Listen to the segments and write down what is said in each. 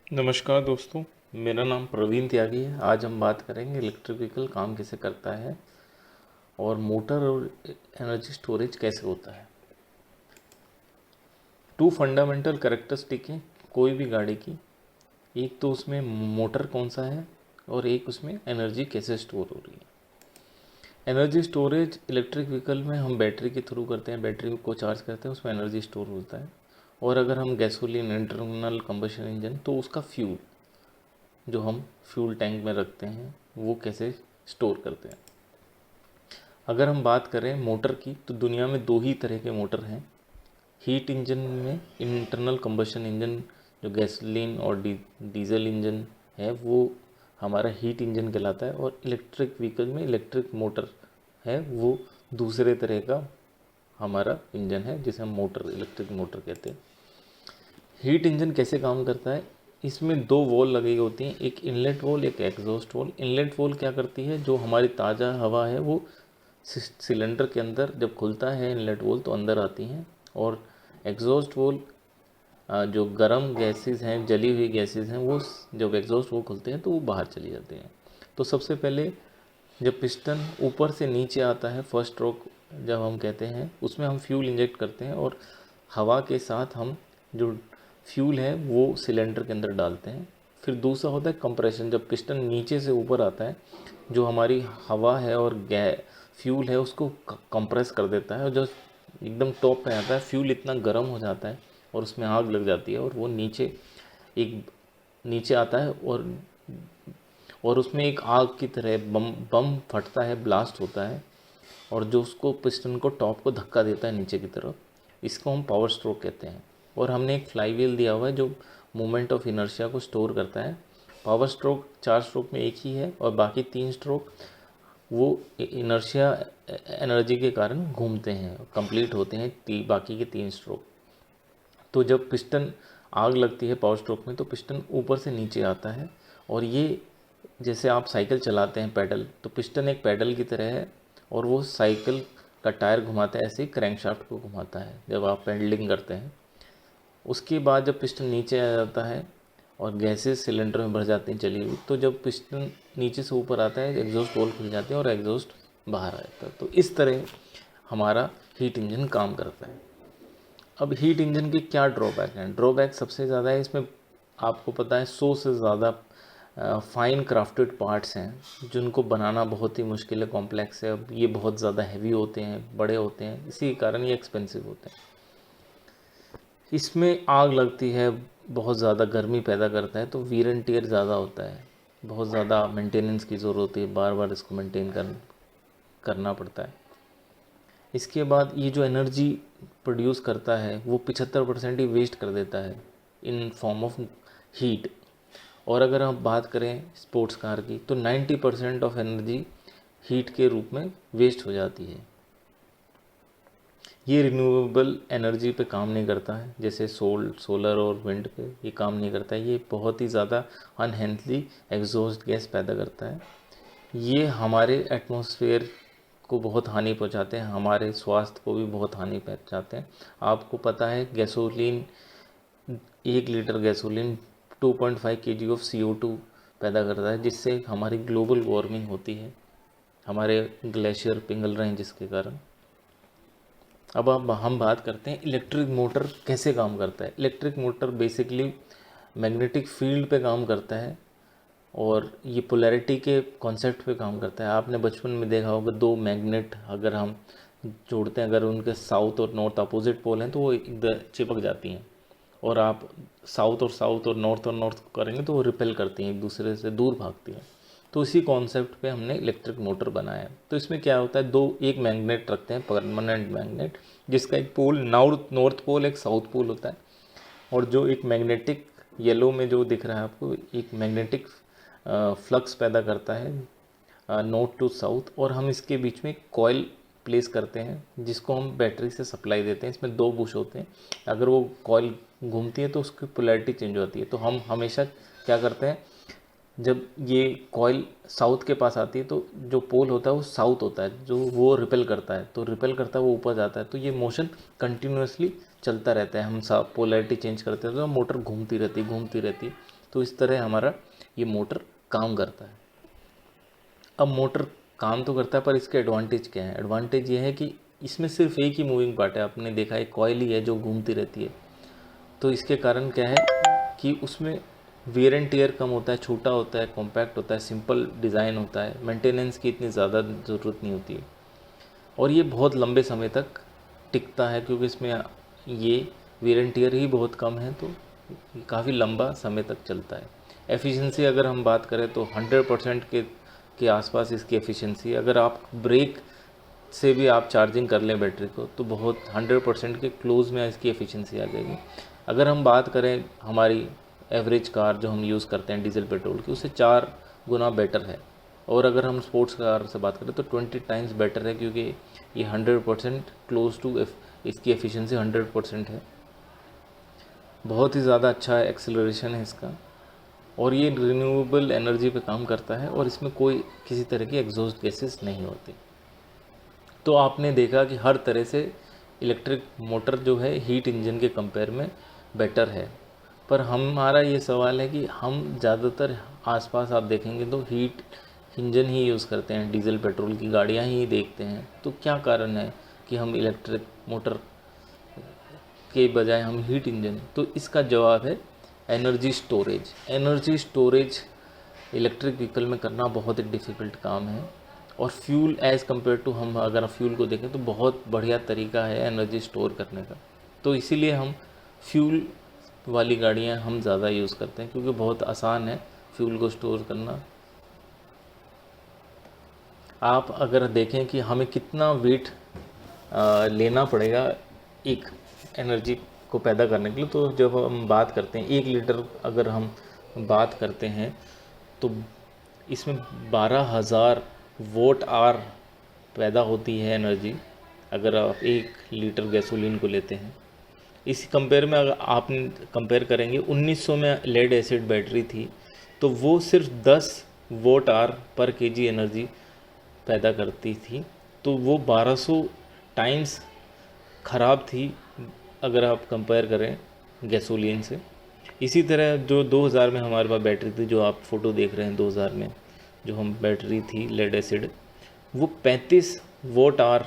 नमस्कार दोस्तों, मेरा नाम प्रवीण त्यागी है। आज हम बात करेंगे इलेक्ट्रिक व्हीकल काम कैसे करता है और मोटर और एनर्जी स्टोरेज कैसे होता है। टू फंडामेंटल कैरेक्टरिस्टिक हैं कोई भी गाड़ी की। एक तो उसमें मोटर कौन सा है और एक उसमें एनर्जी कैसे स्टोर हो रही है। एनर्जी स्टोरेज इलेक्ट्रिक व्हीकल में हम बैटरी के थ्रू करते हैं, बैटरी को चार्ज करते हैं, उसमें एनर्जी स्टोर होता है। और अगर हम गैसोलीन इंटरनल कंबशन इंजन, तो उसका फ्यूल जो हम फ्यूल टैंक में रखते हैं वो कैसे स्टोर करते हैं। अगर हम बात करें मोटर की, तो दुनिया में दो ही तरह के मोटर हैं। हीट इंजन में इंटरनल कंबशन इंजन जो गैसोलीन और डीजल इंजन है वो हमारा हीट इंजन कहलाता है। और इलेक्ट्रिक व्हीकल में इलेक्ट्रिक मोटर है वो दूसरे तरह का हमारा इंजन है जिसे हम मोटर इलेक्ट्रिक मोटर कहते हैं। हीट इंजन कैसे काम करता है, इसमें दो वॉल लगी होती हैं, एक इनलेट वॉल एक एग्जॉस्ट वॉल। इनलेट वॉल क्या करती है, जो हमारी ताज़ा हवा है वो सिलेंडर के अंदर जब खुलता है इनलेट वॉल तो अंदर आती हैं। और एग्जॉस्ट वॉल जो गर्म गैसेस हैं, जली हुई गैसेस हैं, वो जब एग्जॉस्ट वॉल खुलते हैं तो वो बाहर चली जाती हैं। तो सबसे पहले जब पिस्टन ऊपर से नीचे आता है, फर्स्ट स्ट्रोक जब हम कहते हैं, उसमें हम फ्यूल इंजेक्ट करते हैं और हवा के साथ हम जो फ्यूल है वो सिलेंडर के अंदर डालते हैं। फिर दूसरा होता है कंप्रेशन, जब पिस्टन नीचे से ऊपर आता है, जो हमारी हवा है और फ्यूल है उसको कंप्रेस कर देता है। और जो एकदम टॉप पे आता है, फ्यूल इतना गर्म हो जाता है और उसमें आग लग जाती है और वो एक नीचे आता है और उसमें एक आग की तरह बम बम फटता है, ब्लास्ट होता है और जो उसको पिस्टन को टॉप को धक्का देता है नीचे की तरफ, इसको हम पावर स्ट्रोक कहते हैं। और हमने एक फ्लाई व्हील दिया हुआ है जो मोमेंट ऑफ इनर्शिया को स्टोर करता है। पावर स्ट्रोक 4 स्ट्रोक में एक ही है और बाकी 3 स्ट्रोक वो इनर्शिया एनर्जी के कारण घूमते हैं, कंप्लीट होते हैं बाकी के 3 स्ट्रोक। तो जब पिस्टन आग लगती है पावर स्ट्रोक में, तो पिस्टन ऊपर से नीचे आता है। और ये जैसे आप साइकिल चलाते हैं पैडल, तो पिस्टन एक पैडल की तरह है और वो साइकिल का टायर घुमाता है, ऐसे ही क्रैंकशाफ्ट को घुमाता है जब आप पेडलिंग करते हैं। उसके बाद जब पिस्टन नीचे आ जाता है और गैसेस सिलेंडर में भर जाती हैं चली हुई, तो जब पिस्टन नीचे से ऊपर आता है एग्जॉस्ट वॉल्व खुल जाती है और एग्जॉस्ट बाहर आ जाता है। तो इस तरह हमारा हीट इंजन काम करता है। अब हीट इंजन के क्या ड्रॉबैक हैं। ड्रॉबैक सबसे ज़्यादा है इसमें, आपको पता है 100 से ज़्यादा फाइन क्राफ्टेड पार्ट्स हैं जिनको बनाना बहुत ही मुश्किल है, कॉम्प्लेक्स है। अब ये बहुत ज़्यादा हैवी होते हैं, बड़े होते हैं, इसी कारण ये एक्सपेंसिव होते हैं। इसमें आग लगती है, बहुत ज़्यादा गर्मी पैदा करता है, तो वीर एंड टियर ज़्यादा होता है, बहुत ज़्यादा मेंटेनेंस की ज़रूरत होती है, बार बार इसको मेंटेन करना पड़ता है। इसके बाद ये जो एनर्जी प्रोड्यूस करता है वो 75% ही वेस्ट कर देता है इन फॉर्म ऑफ हीट। और अगर हम बात करें स्पोर्ट्स कार की, तो 90% ऑफ एनर्जी हीट के रूप में वेस्ट हो जाती है। ये रिन्यूएबल एनर्जी पे काम नहीं करता है, जैसे सोलर और विंड पे ये काम नहीं करता है। ये बहुत ही ज़्यादा अनहेल्थली एग्जॉस्ट गैस पैदा करता है। ये हमारे एटमॉस्फेयर को बहुत हानि पहुंचाते हैं, हमारे स्वास्थ्य को भी बहुत हानि पहुंचाते हैं। आपको पता है gasoline, 1 litre gasoline 2.5 kg of CO2 पैदा करता है, जिससे हमारी ग्लोबल वार्मिंग होती है, हमारे ग्लेशियर पिघल रहे हैं जिसके कारण। अब हम बात करते हैं इलेक्ट्रिक मोटर कैसे काम करता है। Electric motor basically magnetic field पे काम करता है और ये पोलैरिटी के कॉन्सेप्ट पे काम करता है। आपने बचपन में देखा होगा, दो मैग्नेट अगर हम जोड़ते हैं, अगर उनके साउथ और नॉर्थ अपोजिट पोल हैं तो वो इधर चिपक जाती हैं, और आप साउथ और नॉर्थ करेंगे तो वो रिपेल करती हैं, एक दूसरे से दूर भागती हैं। तो इसी कॉन्सेप्ट पे हमने इलेक्ट्रिक मोटर बनाया है। तो इसमें क्या होता है, एक मैग्नेट रखते हैं, परमानेंट मैग्नेट, जिसका एक पोल नॉर्थ पोल एक साउथ पोल होता है। और जो एक मैग्नेटिक येलो में जो दिख रहा है आपको, एक मैग्नेटिक फ्लक्स पैदा करता है नॉर्थ टू साउथ। और हम इसके बीच में एक कॉइल प्लेस करते हैं जिसको हम बैटरी से सप्लाई देते हैं। इसमें 2 बुश होते हैं, अगर वो कॉइल घूमती है तो उसकी पोलैरिटी चेंज होती है। तो हम हमेशा क्या करते हैं, जब ये कॉइल साउथ के पास आती है तो जो पोल होता है वो साउथ होता है, जो वो रिपेल करता है, तो रिपेल करता है वो ऊपर जाता है। तो ये मोशन कंटिन्यूसली चलता रहता है, हम पोलैरिटी चेंज करते हैं तो मोटर घूमती रहती है। तो इस तरह हमारा ये मोटर काम करता है। अब मोटर काम तो करता है, पर इसके एडवांटेज क्या है? एडवांटेज ये है कि इसमें सिर्फ एक ही मूविंग पार्ट है। आपने देखा है कॉइल ही है जो घूमती रहती है। तो इसके कारण क्या है कि उसमें वेयर एंड टियर कम होता है, छोटा होता है, कॉम्पैक्ट होता है, सिंपल डिज़ाइन होता है, मेंटेनेंस की इतनी ज़्यादा ज़रूरत नहीं होती है और ये बहुत लंबे समय तक टिकता है क्योंकि इसमें ये वेयर एंड टियर ही बहुत कम है, तो काफ़ी लंबा समय तक चलता है। एफिशिएंसी अगर हम बात करें तो 100% के आसपास इसकी एफिशिएंसी। अगर आप ब्रेक से भी आप चार्जिंग कर लें बैटरी को तो बहुत 100% के क्लोज में इसकी एफिशिएंसी आ जाएगी। अगर हम बात करें हमारी एवरेज कार जो हम यूज़ करते हैं डीजल पेट्रोल की, उससे 4 गुना बेटर है। और अगर हम स्पोर्ट्स कार से बात करें तो 20 टाइम्स बेटर है क्योंकि ये 100% क्लोज टू इसकी एफिशिएंसी 100% है। बहुत ही ज़्यादा अच्छा एक्सेलरेशन है इसका और ये रिन्यूएबल एनर्जी पे काम करता है और इसमें कोई किसी तरह की एग्जॉस्ट गैसेस नहीं होती। तो आपने देखा कि हर तरह से इलेक्ट्रिक मोटर जो है हीट इंजन के कंपेयर में बेटर है। पर हमारा ये सवाल है कि हम ज़्यादातर आसपास आप देखेंगे तो हीट इंजन ही यूज़ करते हैं, डीजल पेट्रोल की गाड़ियाँ ही देखते हैं। तो क्या कारण है कि हम इलेक्ट्रिक मोटर के बजाय हम हीट इंजन? तो इसका जवाब है energy storage. Energy storage electric vehicle में करना बहुत ही डिफ़िकल्ट काम है और फ्यूल एज़ कम्पेयर टू हम अगर फ्यूल को देखें तो बहुत बढ़िया तरीका है एनर्जी स्टोर करने का। तो इसीलिए हम फ्यूल वाली गाड़ियां हम ज़्यादा यूज़ करते हैं क्योंकि बहुत आसान है फ्यूल को स्टोर करना। आप अगर देखें कि हमें कितना वेट लेना पड़ेगा एक एनर्जी को पैदा करने के लिए, तो जब हम बात करते हैं 1 लीटर अगर हम बात करते हैं तो इसमें 12,000 वोट आवर पैदा होती है एनर्जी अगर आप 1 लीटर गैसोलीन को लेते हैं। इसी कंपेयर में अगर आप कंपेयर करेंगे 1900 में लेड एसिड बैटरी थी तो वो सिर्फ 10 वोट आवर पर केजी एनर्जी पैदा करती थी, तो वो 1200 टाइम्स ख़राब थी अगर आप कंपेयर करें गैसोलीन से। इसी तरह जो 2000 में हमारे पास बैटरी थी, जो आप फ़ोटो देख रहे हैं 2000 में जो हम बैटरी थी लेड एसिड, वो 35 वोट आवर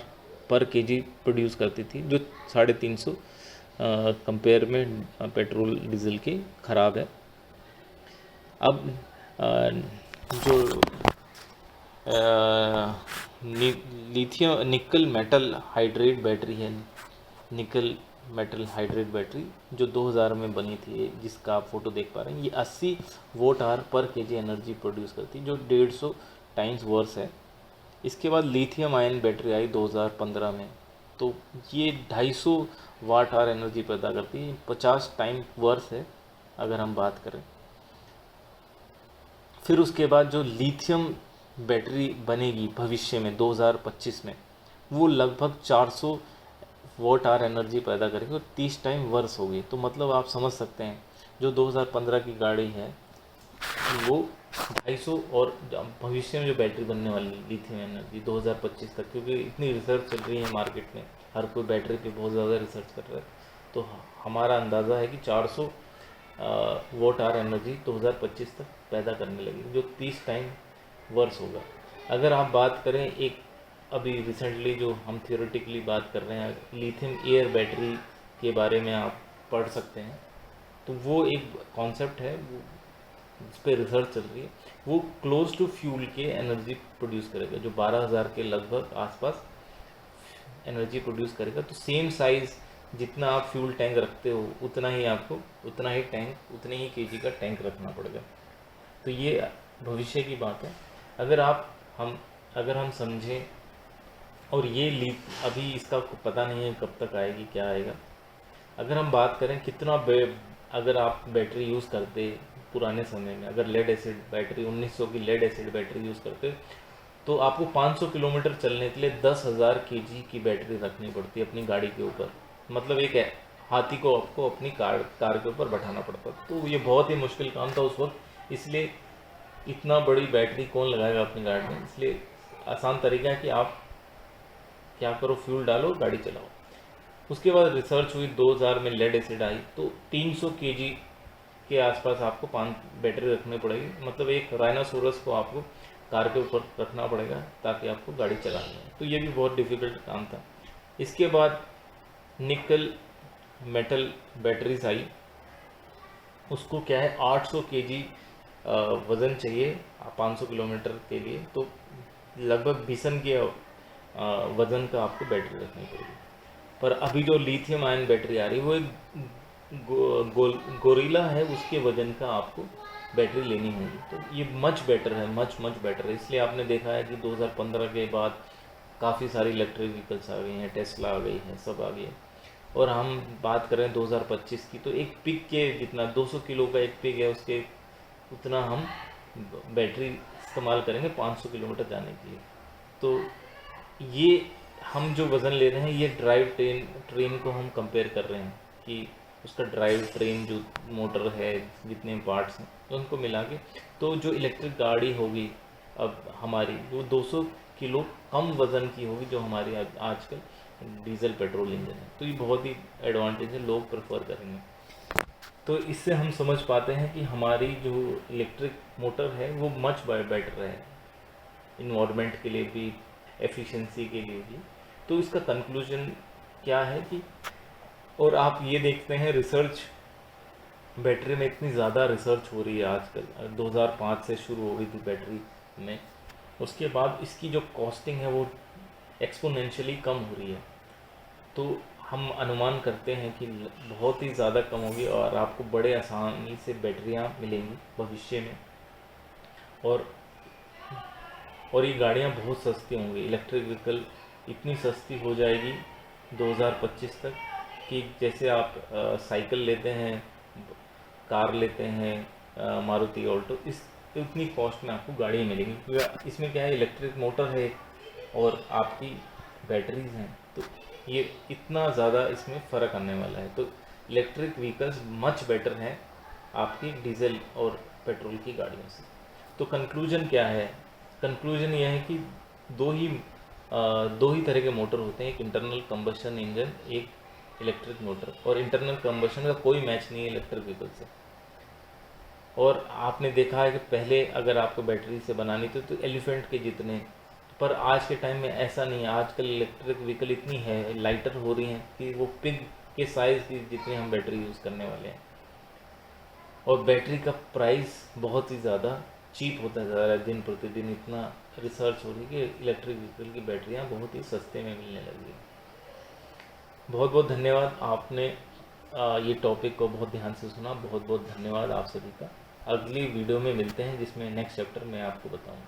पर केजी प्रोड्यूस करती थी, जो 350 कंपेयर में पेट्रोल डीजल के ख़राब है। अब जो lithium nickel metal hydrate battery है, निकल मेटल हाइड्रेट बैटरी जो 2000 में बनी थी, जिसका आप फोटो देख पा रहे हैं, ये 80 वोट आवर पर केजी एनर्जी प्रोड्यूस करती है, जो 150 टाइम्स वर्स है। इसके बाद लिथियम आयन बैटरी आई 2015 में, तो ये 250 वाट आवर एनर्जी पैदा करती है, 50 टाइम वर्स है अगर हम बात करें। फिर उसके बाद जो लिथियम बैटरी बनेगी भविष्य में 2025 में, वो लगभग 400 वोट आवर एनर्जी पैदा करेगी और 30 टाइम वर्स होगी। तो मतलब आप समझ सकते हैं जो 2015 की गाड़ी है वो 250, और भविष्य में जो बैटरी बनने वाली लिथियम एनर्जी 2025 तक, क्योंकि इतनी रिसर्च चल रही है मार्केट में, हर कोई बैटरी पे बहुत ज़्यादा रिसर्च कर रहा है, तो हमारा अंदाज़ा है कि 400 वोट आवर एनर्जी 2025 तक पैदा करने लगेगी, जो 30 टाइम वर्स होगा। अगर आप बात करें एक अभी रिसेंटली जो हम थियोरेटिकली बात कर रहे हैं लिथियम एयर बैटरी के बारे में, आप पढ़ सकते हैं, तो वो एक कॉन्सेप्ट है जिस पे रिसर्च चल रही है। वो क्लोज टू फ्यूल के एनर्जी प्रोड्यूस करेगा, जो 12,000 के लगभग आसपास एनर्जी प्रोड्यूस करेगा। तो सेम साइज़ जितना आप फ्यूल टैंक रखते हो उतना ही आपको उतना ही टैंक, उतने ही केजी का टैंक रखना पड़ेगा। तो ये भविष्य की बात है। अगर हम समझें, और ये अभी इसका पता नहीं है कब तक आएगी, क्या आएगा। अगर हम बात करें कितना अगर आप बैटरी यूज़ करते पुराने समय में, अगर लेड एसिड बैटरी 1900 की लेड एसिड बैटरी यूज़ करते तो आपको 500 किलोमीटर चलने के लिए 10,000 केजी की बैटरी रखनी पड़ती अपनी गाड़ी के ऊपर। मतलब एक हाथी को आपको अपनी कार के ऊपर बैठाना पड़ता। तो ये बहुत ही मुश्किल काम था उस वक्त, इसलिए इतना बड़ी बैटरी कौन लगाएगा अपनी गाड़ी में। इसलिए आसान तरीका है कि आप क्या करो, फ्यूल डालो, गाड़ी चलाओ। उसके बाद रिसर्च हुई, 2000 में लेड एसिड आई, तो 300 केजी के आसपास आपको 5 बैटरी रखनी पड़ेगी, मतलब एक राइनोसोरस को आपको कार के ऊपर रखना पड़ेगा ताकि आपको गाड़ी चलानी है। तो ये भी बहुत डिफ़िकल्ट काम था। इसके बाद निकल मेटल बैटरीज आई, उसको क्या है 800 केजी वज़न चाहिए 500 किलोमीटर के लिए, तो लगभग 20 के वज़न का आपको बैटरी रखनी पड़ेगी। पर अभी जो लिथियम आयन बैटरी आ रही है वो एक गोरिल्ला है, उसके वज़न का आपको बैटरी लेनी होगी। तो ये मच बेटर है, मच बेटर है। इसलिए आपने देखा है कि 2015 के बाद काफ़ी सारी इलेक्ट्रिक व्हीकल्स आ गई हैं, टेस्ला आ गई है, सब आ गई है। और हम बात करें 2025 की, तो एक पिक के जितना 200 किलो का एक पिक है, उसके उतना हम बैटरी इस्तेमाल करेंगे 500 किलोमीटर जाने के लिए। तो ये हम जो वज़न ले रहे हैं, ये ड्राइव ट्रेन को हम कंपेयर कर रहे हैं कि उसका ड्राइव ट्रेन जो मोटर है, जितने पार्ट्स हैं उनको मिला के, तो जो इलेक्ट्रिक गाड़ी होगी अब हमारी, वो 200 किलो कम वज़न की होगी जो हमारी आजकल डीजल पेट्रोल इंजन है। तो ये बहुत ही एडवांटेज है, लोग प्रेफर करेंगे। तो इससे हम समझ पाते हैं कि हमारी जो इलेक्ट्रिक मोटर है वो मच बेटर है, इन्वायरमेंट के लिए भी, एफिशिएंसी के लिए भी। तो इसका कंक्लूजन क्या है कि, और आप ये देखते हैं रिसर्च, बैटरी में इतनी ज़्यादा रिसर्च हो रही है आजकल, 2005 से शुरू हो गई थी बैटरी में, उसके बाद इसकी जो कॉस्टिंग है वो एक्सपोनेंशियली कम हो रही है। तो हम अनुमान करते हैं कि बहुत ही ज़्यादा कम होगी और आपको बड़े आसानी से बैटरियाँ मिलेंगी भविष्य में। और ये गाड़ियाँ बहुत सस्ती होंगी, इलेक्ट्रिक व्हीकल इतनी सस्ती हो जाएगी 2025 तक कि जैसे आप साइकिल लेते हैं, कार लेते हैं, मारुति ऑल्टो, इस उतनी कॉस्ट में आपको गाड़ियाँ मिलेंगी, क्योंकि इसमें क्या है, इलेक्ट्रिक मोटर है और आपकी बैटरीज हैं। तो ये इतना ज़्यादा इसमें फ़र्क आने वाला है। तो इलेक्ट्रिक व्हीकल्स मच बेटर हैं आपकी डीजल और पेट्रोल की गाड़ियों से। तो कंक्लूजन क्या है? कंक्लूजन यह है कि दो ही तरह के मोटर होते हैं, एक इंटरनल कंबशन इंजन, एक इलेक्ट्रिक मोटर। और इंटरनल कंबशन का कोई मैच नहीं है इलेक्ट्रिक व्हीकल से। और आपने देखा है कि पहले अगर आपको बैटरी से बनानी थी तो एलिफेंट के जितने, पर आज के टाइम में ऐसा नहीं है। आजकल इलेक्ट्रिक व्हीकल इतनी है लाइटर हो रही हैं कि वो पिग के साइज़ की जितनी हम बैटरी यूज़ करने वाले हैं। और बैटरी का प्राइस बहुत ही ज़्यादा चीप होता जा रहा है दिन प्रतिदिन। इतना रिसर्च हो रही है कि इलेक्ट्रिक व्हीकल की बैटरियाँ बहुत ही सस्ते में मिलने लगी है। बहुत बहुत धन्यवाद, आपने ये टॉपिक को बहुत ध्यान से सुना। बहुत बहुत धन्यवाद आप सभी का। अगली वीडियो में मिलते हैं जिसमें नेक्स्ट चैप्टर मैं आपको बताऊँगा।